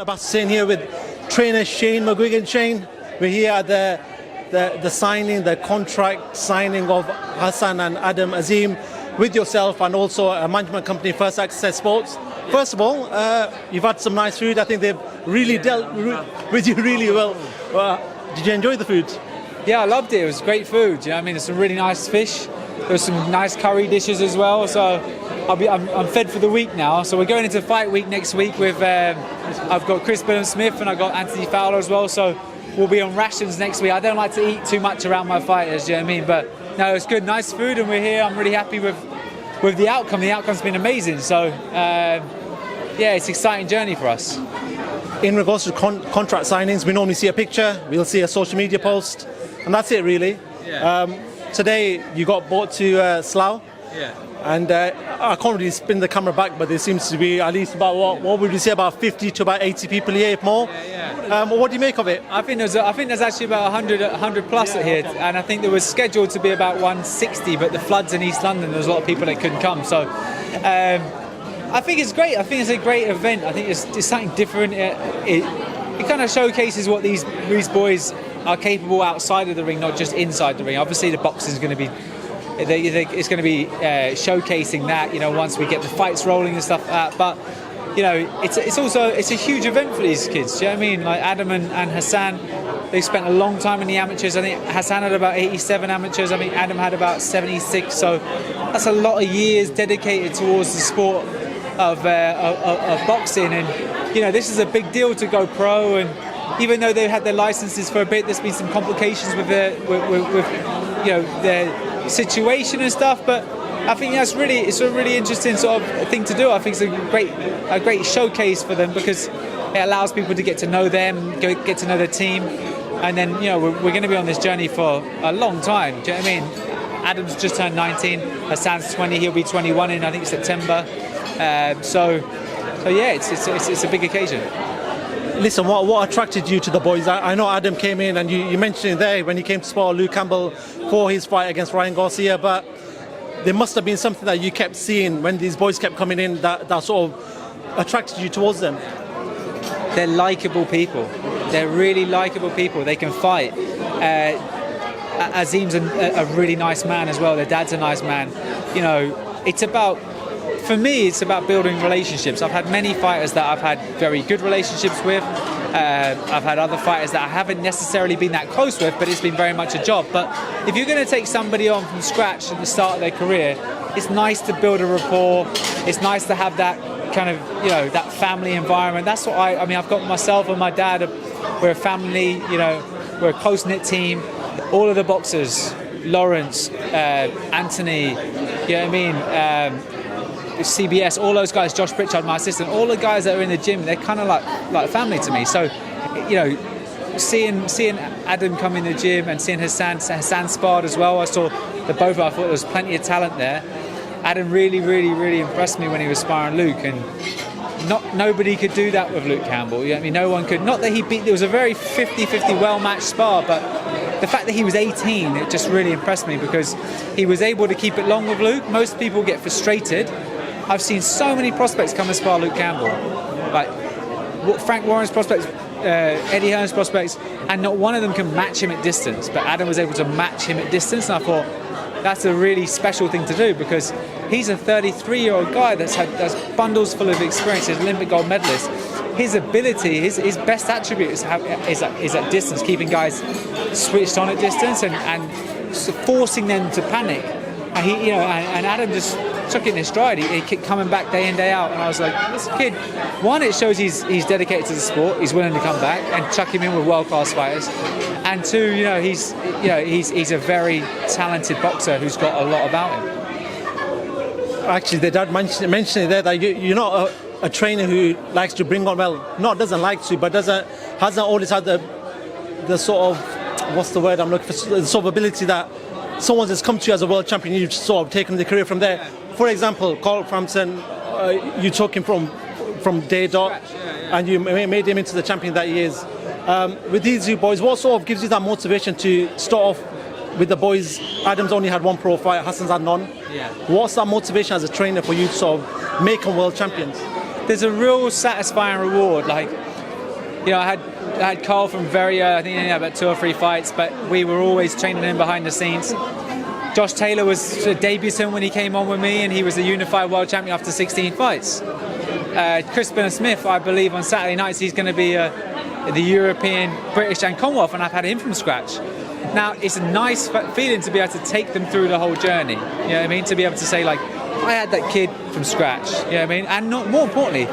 Abbas Hussain here with trainer Shane McGuigan. Shane, we're here at the signing, the contract signing of Hassan and Adam Azim with yourself and also a management company, First Access Sports. First of all, you've had some nice food. I think they've really dealt with you really well. Did you enjoy the food? Yeah, I loved it. It was great food. You know what I mean? It's some really nice fish. There's some nice curry dishes as well. So I'm fed for the week now. So we're going into fight week next week with I've got Billam-Smith and I've got Anthony Fowler as well. So we'll be on rations next week. I don't like to eat too much around my fighters. You know what I mean? But no, it's good, nice food, and we're here. I'm really happy with the outcome. The outcome's been amazing. So yeah, it's an exciting journey for us. In regards to contract signings, we normally see a picture, we'll see a social media post, and that's it really. Yeah. Today you got brought to Slough. Yeah. And I can't really spin the camera back, but there seems to be at least about, what would you say, about 50 to about 80 people here, if more. Yeah. What do you make of it? I think there's actually about 100 plus here, and I think there was scheduled to be about 160, but the floods in East London, there was a lot of people that couldn't come. So I think it's great. I think it's a great event. I think it's something different. It kind of showcases what these boys are capable outside of the ring, not just inside the ring. Obviously, the boxing is going to be. It's going to be showcasing that, you know, once we get the fights rolling and stuff like that. But you know, it's also a huge event for these kids. Do you know what I mean? Like Adam and Hassan, they spent a long time in the amateurs. I think Hassan had about 87 amateurs. I think Adam had about 76. So that's a lot of years dedicated towards the sport of boxing. And you know, this is a big deal to go pro. And even though they've had their licenses for a bit, there's been some complications with you know, their situation and stuff, but I think it's a really interesting sort of thing to do. I think it's a great showcase for them, because it allows people to get to know them, get to know their team, and then, you know, we're going to be on this journey for a long time. Do you know what I mean? Adam's just turned 19, Hassan's 20, he'll be 21 in, I think, September. So yeah, it's a big occasion. Listen, what attracted you to the boys? I know Adam came in, and you mentioned it there when he came to spar Luke Campbell for his fight against Ryan Garcia, but there must have been something that you kept seeing when these boys kept coming in that sort of attracted you towards them. They're likeable people. They're really likeable people. They can fight. Azim's a really nice man as well. Their dad's a nice man. You know, for me, it's about building relationships. I've had many fighters that I've had very good relationships with. I've had other fighters that I haven't necessarily been that close with, but it's been very much a job. But if you're going to take somebody on from scratch at the start of their career, it's nice to build a rapport. It's nice to have that kind of, you know, that family environment. That's what I mean, I've got myself and my dad, we're a family, you know, we're a close-knit team. All of the boxers, Lawrence, Anthony, you know what I mean, CBS, all those guys, Josh Pritchard, my assistant, all the guys that are in the gym, they're kind of like family to me. So, you know, seeing Adam come in the gym and seeing Hassan sparred as well, I saw the both. I thought there was plenty of talent there. Adam really impressed me when he was sparring Luke, and nobody could do that with Luke Campbell. You know what I mean? No one could. Not that it was a very 50-50 well-matched spar, but the fact that he was 18, it just really impressed me, because he was able to keep it long with Luke. Most people get frustrated. I've seen so many prospects come and spar Luke Campbell, like Frank Warren's prospects, Eddie Hearn's prospects, and not one of them can match him at distance. But Adam was able to match him at distance, and I thought that's a really special thing to do, because he's a 33-year-old guy that's bundles full of experience. He's an Olympic gold medalist. His ability, his best attribute is at distance, keeping guys switched on at distance and forcing them to panic. And he, you know, and Adam just took it in his stride. He kept coming back day in, day out, and I was like, this kid, one, it shows he's dedicated to the sport, he's willing to come back and chuck him in with world-class fighters, and two, you know, he's a very talented boxer who's got a lot about him. Actually, the dad mentioned it there that you're not a trainer who likes to bring on, doesn't like to, but hasn't always had the sort of, what's the word I'm looking for, the sort of ability that someone has come to you as a world champion, you've sort of taken the career from there. For example, Carl Frampton, you took him from day dot, and you made him into the champion that he is. With these two boys, what sort of gives you that motivation to start off with the boys? Adam's only had one pro fight, Hassan's had none. Yeah. What's that motivation as a trainer for you to sort of make them world champions? There's a real satisfying reward. Like, I had Carl from very I think about 2 or 3 fights, but we were always training him behind the scenes. Josh Taylor was a debutant when he came on with me, and he was a unified world champion after 16 fights. Chris Billam-Smith, I believe on Saturday nights he's going to be the European, British and Commonwealth, and I've had him from scratch. Now it's a nice feeling to be able to take them through the whole journey. You know what I mean? To be able to say, like, I had that kid from scratch. You know what I mean? And more importantly,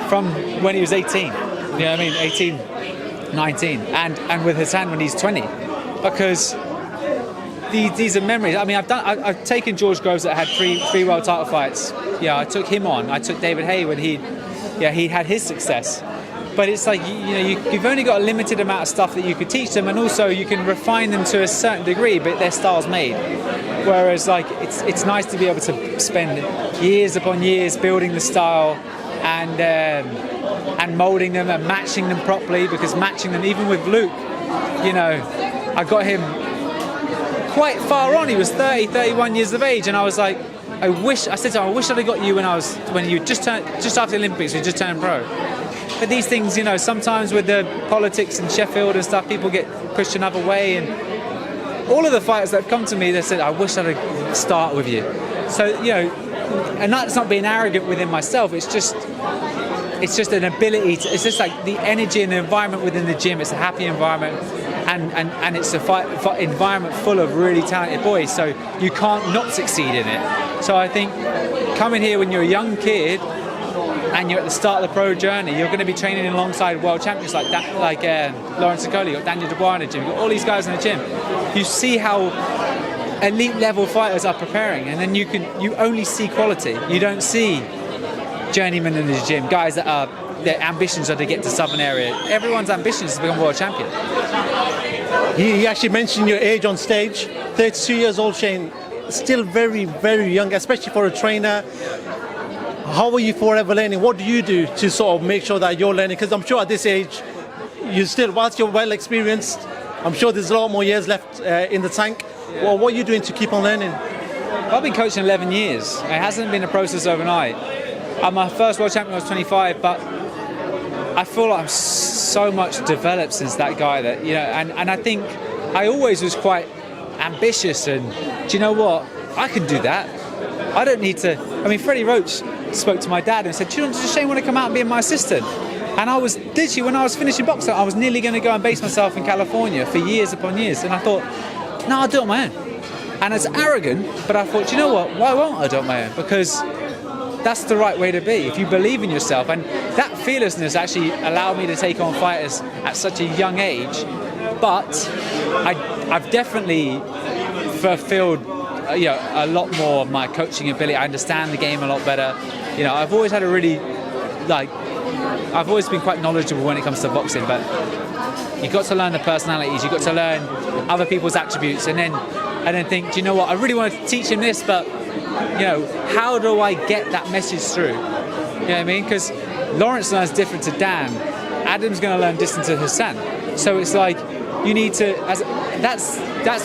from when he was 18. You know what I mean? 18, 19, and with Hassan when he's 20, because these are memories. I mean, I've taken George Groves that had three world title fights. Yeah, I took him on. I took David Haye when he had his success. But it's like, you've only got a limited amount of stuff that you could teach them, and also you can refine them to a certain degree, but their style's made. Whereas, like, it's nice to be able to spend years upon years building the style and moulding them and matching them properly, because matching them, even with Luke, I got him quite far on. He was 30, 31 years of age, and I was like, I said to him, I wish I'd have got you when you just after the Olympics, you just turned pro. But these things, sometimes with the politics in Sheffield and stuff, people get pushed another way, and all of the fighters that have come to me, they said, I wish I'd have started with you. So, and that's not being arrogant within myself, it's just an ability it's just like the energy and the environment within the gym. It's a happy environment, and it's a environment full of really talented boys, so you can't not succeed in it. So I think coming here when you're a young kid and you're at the start of the pro journey, you're going to be training alongside world champions like Lawrence Okolie, you've got Daniel Dubois in the gym, you've got all these guys in the gym. You see how elite level fighters are preparing, and then you only see quality. You don't see journeymen in the gym, guys that their ambitions are to get to Southern area. Everyone's ambition is to become world champion. You actually mentioned your age on stage, 32 years old, Shane. Still very, very young, especially for a trainer. How are you forever learning? What do you do to sort of make sure that you're learning? Because I'm sure at this age, whilst you're well experienced, I'm sure there's a lot more years left in the tank. Well, what are you doing to keep on learning? I've been coaching 11 years. It hasn't been a process overnight. My first world champion, I was 25, but I feel like I'm so much developed since that guy that, and I think I always was quite ambitious, and do you know what? I can do that. I don't need to. I mean, Freddie Roach spoke to my dad and said, does Shane want to come out and be my assistant? And I was literally, when I was finishing boxing, I was nearly going to go and base myself in California for years upon years, and I thought, no, I'll do it on my own. And it's arrogant, but I thought, you know what? Why won't I do it on my own? Because that's the right way to be. If you believe in yourself, and that fearlessness actually allowed me to take on fighters at such a young age. But I've definitely fulfilled a lot more of my coaching ability. I understand the game a lot better. I've always had I've always been quite knowledgeable when it comes to boxing, but you've got to learn the personalities, you've got to learn other people's attributes, and then think, do you know what, I really want to teach him this, but how do I get that message through? You know what I mean? Because Lawrence learns different to Dan, Adam's going to learn different to Hassan. So it's like, you need to, that's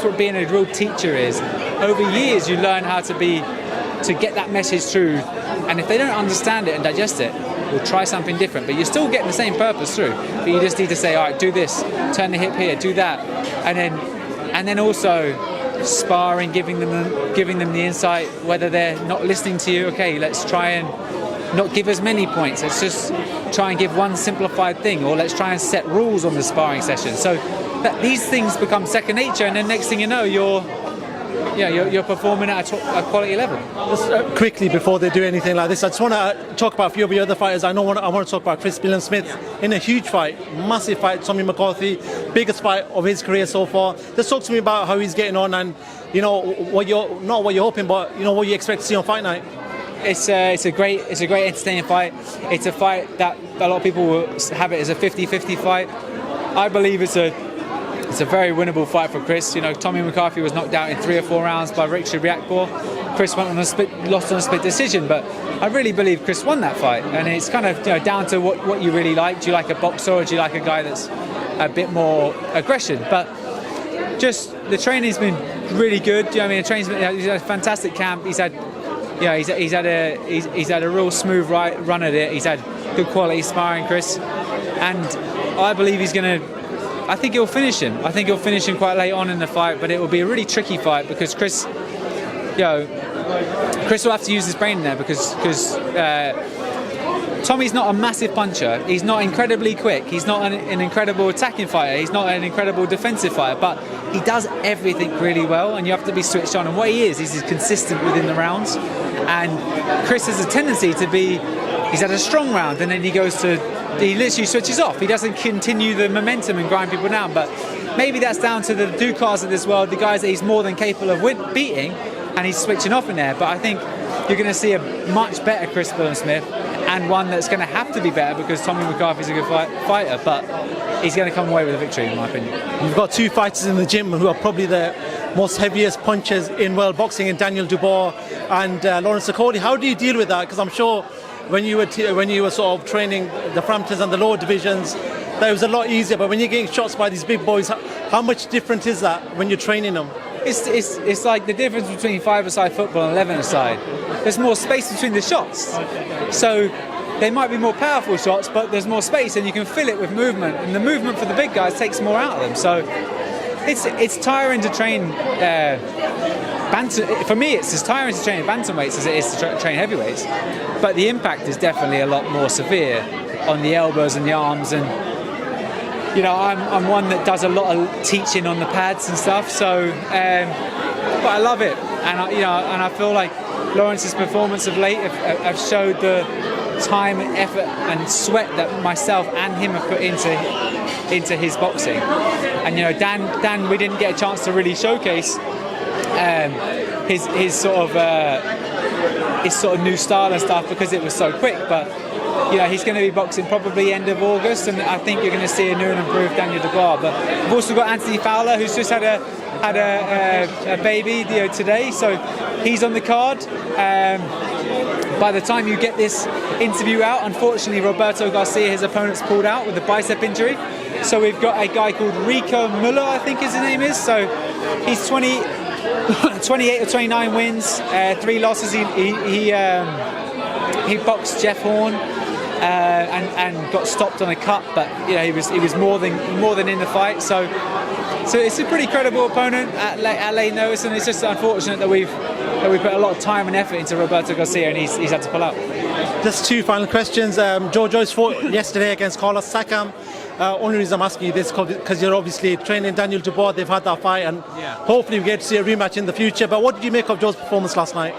what being a real teacher is. Over years you learn how to get that message through, and if they don't understand it and digest it, we'll try something different, but you're still getting the same purpose through, but you just need to say, all right, do this, turn the hip here, do that, and then also sparring, giving them the insight, whether they're not listening to you. Okay, let's try and not give as many points, let's just try and give one simplified thing, or let's try and set rules on the sparring session, so that these things become second nature, and then next thing you know, you're performing at a quality level. Just quickly, before they do anything like this, I just want to talk about a few of your other fighters. I want to talk about Chris Billam-Smith in a huge fight, massive fight, Tommy McCarthy, biggest fight of his career so far. Just talk to me about how he's getting on, and what you're hoping, but what you expect to see on fight night. It's a great entertaining fight. It's a fight that a lot of people will have it as a 50-50 fight. I believe it's a very winnable fight for Chris. Tommy McCarthy was knocked out in 3 or 4 rounds by Richard Riakporhe. Chris lost on a split decision, but I really believe Chris won that fight. And it's kind of down to what you really like. Do you like a boxer, or do you like a guy that's a bit more aggression? But just the training's been really good. He's had a fantastic camp. He's had a real smooth run at it. He's had good quality sparring, Chris. and I believe he's going to. I think he'll finish him. I think he'll finish him quite late on in the fight, but it will be a really tricky fight because Chris will have to use his brain in there because Tommy's not a massive puncher. He's not incredibly quick. He's not an incredible attacking fighter. He's not an incredible defensive fighter, but he does everything really well, and you have to be switched on. And what he is he's consistent within the rounds. And Chris has a tendency to be, he's had a strong round, and then he literally switches off. He doesn't continue the momentum and grind people down. But maybe that's down to the Ducars of this world, the guys that he's more than capable of beating, and he's switching off in there. But I think you're going to see a much better Chris Billam-Smith, and one that's going to have to be better because Tommy McCarthy's a good fighter, but he's going to come away with a victory, in my opinion. You've got two fighters in the gym who are probably the most heaviest punchers in world boxing, in Daniel Dubois and Lawrence Okolie. How do you deal with that? Because I'm sure when you were sort of training the Framptons and the lower divisions, that was a lot easier. But when you're getting shots by these big boys, how much different is that when you're training them? It's like the difference between 5-a-side football and 11-a-side. There's more space between the shots. So they might be more powerful shots, but there's more space and you can fill it with movement. And the movement for the big guys takes more out of them. So it's tiring to train for me, it's as tiring to train bantamweights as it is to train heavyweights. But the impact is definitely a lot more severe on the elbows and the arms. And I'm one that does a lot of teaching on the pads and stuff. So, but I love it, and I feel like Lawrence's performance of late have showed the time and effort and sweat that myself and him have put into his boxing. And Dan, we didn't get a chance to really showcase his sort of new style and stuff because it was so quick. But he's going to be boxing probably end of August, and I think you're going to see a new and improved Daniel Dubois. But we've also got Anthony Fowler, who's just had a baby today, so he's on the card. By the time you get this interview out, unfortunately Roberto Garcia, his opponent's pulled out with a bicep injury. So we've got a guy called Rico Muller, I think his name is. So he's 28 or 29 wins, 3 losses. He boxed Jeff Horn and got stopped on a cut, but he was more than in the fight. So it's a pretty credible opponent at late notice, and it's just unfortunate that we put a lot of time and effort into Roberto Garcia, and he's had to pull out. Just 2 final questions. Joe Joyce fought yesterday against Carlos Takam. Only reason I'm asking you this because you're obviously training Daniel Dubois. They've had that fight, and hopefully we get to see a rematch in the future. But what did you make of Joe's performance last night?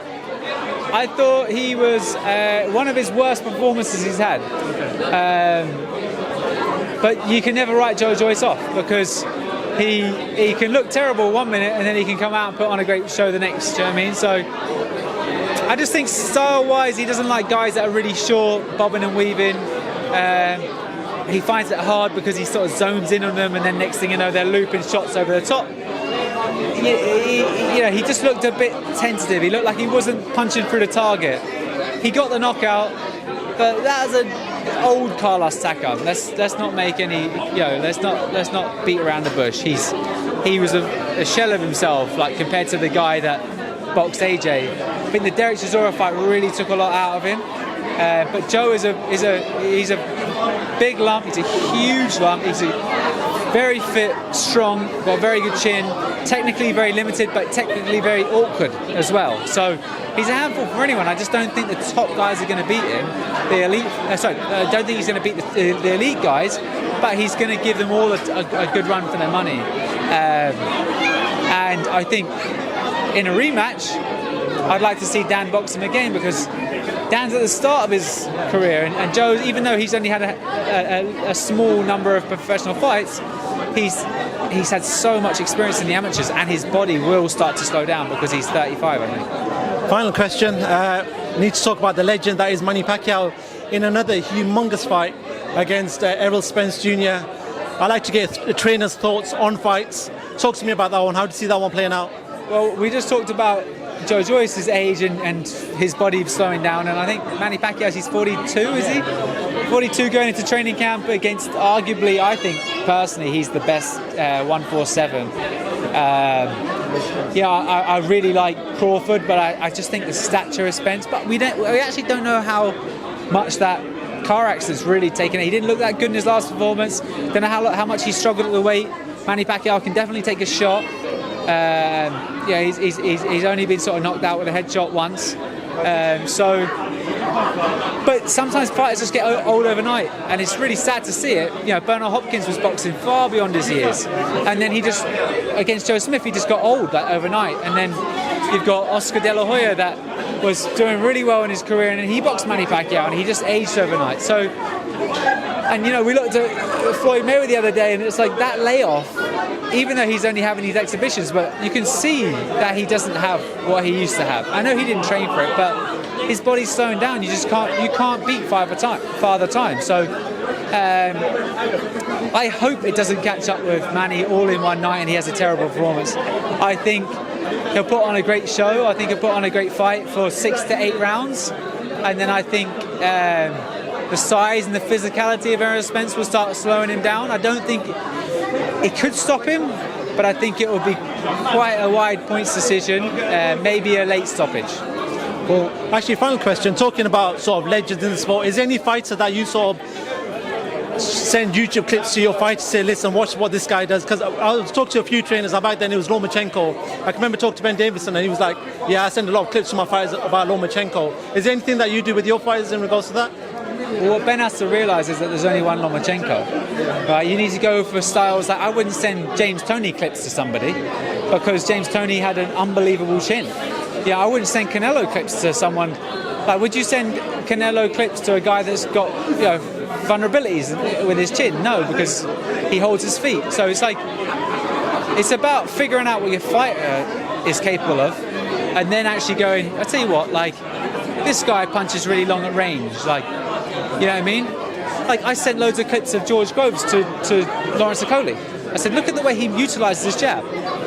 I thought he was one of his worst performances he's had. But you can never write Joe Joyce off because he can look terrible one minute and then he can come out and put on a great show the next. Do you know what I mean? So I just think style-wise, he doesn't like guys that are really short, bobbing and weaving. He finds it hard because he sort of zones in on them, and then next thing you know, they're looping shots over the top. He just looked a bit tentative. He looked like he wasn't punching through the target. He got the knockout, but that was an old Carlos Takam. Let's not make any. Let's not beat around the bush. He was a shell of himself, like compared to the guy that boxed AJ. I think the Derek Chisora fight really took a lot out of him. But Joe is a big lump. He's a huge lump. He's a very fit, strong, got a very good chin. Technically very limited, but technically very awkward as well. So he's a handful for anyone. I just don't think the top guys are going to beat him. The elite. I don't think he's going to beat the elite guys, but he's going to give them all a good run for their money. And I think in a rematch, I'd like to see Dan box him again because Dan's at the start of his career, and Joe, even though he's only had a small number of professional fights, he's had so much experience in the amateurs, and his body will start to slow down because he's 35, I think. Final question. Need to talk about the legend that is Manny Pacquiao in another humongous fight against Errol Spence Jr. I like to get a trainer's thoughts on fights. Talk to me about that one. How do you see that one playing out? Well, we just talked about Joe Joyce's age and his body slowing down, and I think Manny Pacquiao, he's 42, is he? 42 going into training camp against arguably, I think personally, he's the best 147. I really like Crawford, but I just think the stature of Spence, but we actually don't know how much that car accident's really taken it. He didn't look that good in his last performance. Don't know how much he struggled at the weight. Manny Pacquiao can definitely take a shot. He's only been sort of knocked out with a headshot once. But sometimes fighters just get old overnight, and it's really sad to see it. Bernard Hopkins was boxing far beyond his years, and then he just, against Joe Smith, he just got old overnight. And then you've got Oscar De La Hoya that was doing really well in his career, and then he boxed Manny Pacquiao, and he just aged overnight. So, and we looked at Floyd Mayweather the other day, and it's like that layoff. Even though he's only having these exhibitions, but you can see that he doesn't have what he used to have. I know he didn't train for it, but his body's slowing down. You can't beat Father Time. So I hope it doesn't catch up with Manny all in one night and he has a terrible performance. I think he'll put on a great show. I think he'll put on a great fight for 6 to 8 rounds, and then I think the size and the physicality of Errol Spence will start slowing him down. I don't think it could stop him, but I think it will be quite a wide points decision, maybe a late stoppage. Well, actually, final question. Talking about sort of legends in the sport, is there any fighter that you sort of send YouTube clips to your fighters, say, listen, watch what this guy does? Because I was talking to a few trainers, back then it was Lomachenko. I can remember talking to Ben Davison, and he was like, yeah, I send a lot of clips to my fighters about Lomachenko. Is there anything that you do with your fighters in regards to that? Well, what Ben has to realise is that there's only one Lomachenko. Right? You need to go for styles that I wouldn't send James Toney clips to somebody, because James Toney had an unbelievable chin. Yeah, I wouldn't send Canelo clips to someone. Like, would you send Canelo clips to a guy that's got vulnerabilities with his chin? No, because he holds his feet. So it's like, it's about figuring out what your fighter is capable of, and then actually going, I tell you what, like, this guy punches really long at range, like, you know what I mean? Like, I sent loads of clips of George Groves to Lawrence Okolie. I said, look at the way he utilises his jab.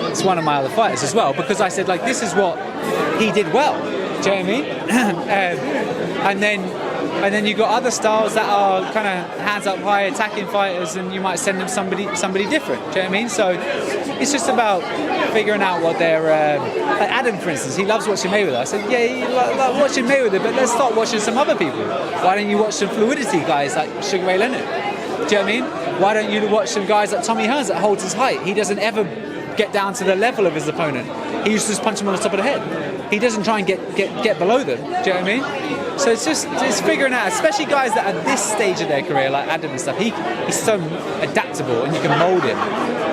It's one of my other fighters as well, because I said, like, this is what he did well. Do you know what I mean? And then you've got other styles that are kind of hands up high attacking fighters, and you might send them somebody different. Do you know what I mean? So it's just about figuring out what they're... like Adam, for instance, he loves watching Mayweather. I said, yeah, you love watching Mayweather, but let's start watching some other people. Why don't you watch some fluidity guys like Sugar Ray Leonard? Do you know what I mean? Why don't you watch some guys like Tommy Hearns that holds his height? He doesn't ever get down to the level of his opponent. He used to just punch him on the top of the head. He doesn't try and get below them. Do you know what I mean? So it's figuring out, especially guys that are at this stage of their career, like Adam and stuff. He's so adaptable, and you can mould him.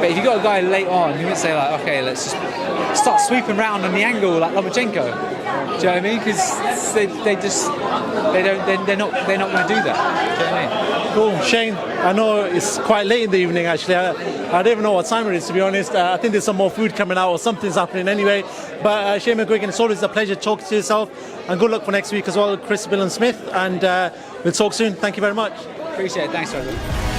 But if you got a guy late on, you would say like, okay, let's just start sweeping round on the angle like Lomachenko. Do you know what I mean? Because they're not going to do that. Do you know what I mean? Cool, Shane. I know it's quite late in the evening. Actually, I don't even know what time it is, to be honest. I think there's some more food coming out, or something's happening anyway. But Shane McGuigan, it's always a pleasure talking to yourself, and good luck for next week as well, Chris Billam-Smith. And we'll talk soon. Thank you very much. Appreciate it. Thanks, Roger.